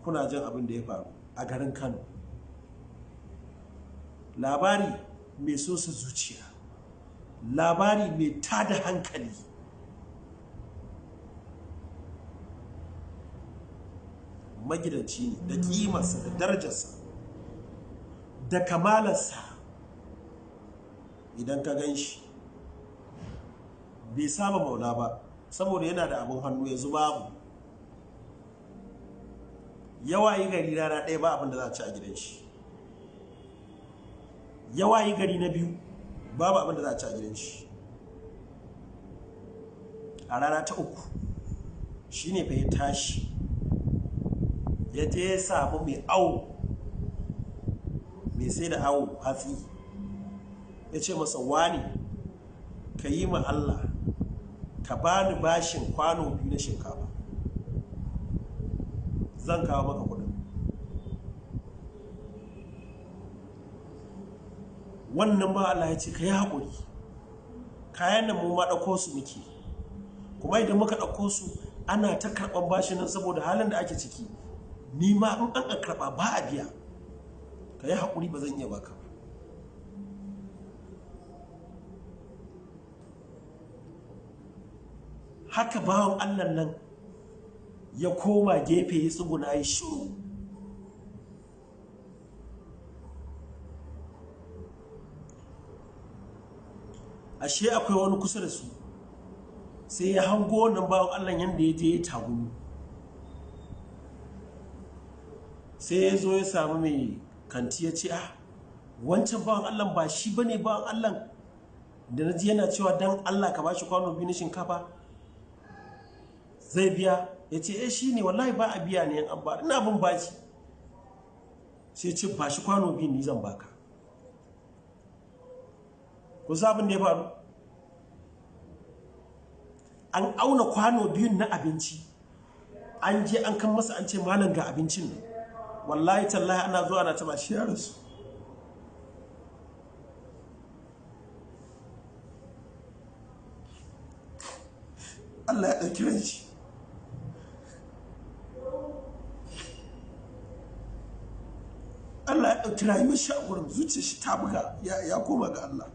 kuna jin abin da ya faru a garin Kano. Labari mai sosa zuciya, labari mai tada hankali. Magidanci ne da kimarsa da darajarsa da kamalarsa, idan ka gan shi bai saba maula ba saboda yana da abin hannu, yanzu babu. Yawa yi gari rana ɗaya ba abin da za a ci a gidan shi, yawa yi gari na biyu babu abin da za a ci a gidan shi. A rana ta uku shi ne fa ya tashi ya je ya samu mai awo, mai sai da awo hatsi, ya ce masa wani ka yi ma Allah ka bani bashin kwano 2 na shinkafa, zan kawo maka kudin. Wannan ba Allah ya ce ka yi haƙuri, kayan nan mu ma ɗauko su muke, kuma idan muka ɗauko su ana ta karɓar bashin nan saboda halin da ake ciki, ni ma in an karɓa ba a biya, ka yi haƙuri ba zan iya baka. Haka bawan Allah nan ya koma gefe ya tsuguna ya shiru. Ashe akwai wani kusa da su, sai ya hango wannan bawan Allah yanda ya je ya tagumi, sai ya zo ya samu mai kanti ya ce, wancan bawan Allah ba shi bane bawan Allah da na ji yana cewa dan Allah ka bashi kwano 2 na shinkafa zai biya? Ya ce shi ne, wallahi ba a biya ne yan an ba, ina bin bashi. Sai ce ba shi kwano 2 ni zan baka. Ku sabon da ya faru, an auna kwano 2 na abinci, an je an kan masa an ce malam ga abincin ne, wallahi tallahi ana zuwa na taba shi yaran su. Allah ya ɗauki ran shi. Allah ya ɗauki rayuwar shi a gurin, zuciyar shi ta buga, ya koma ga Allah.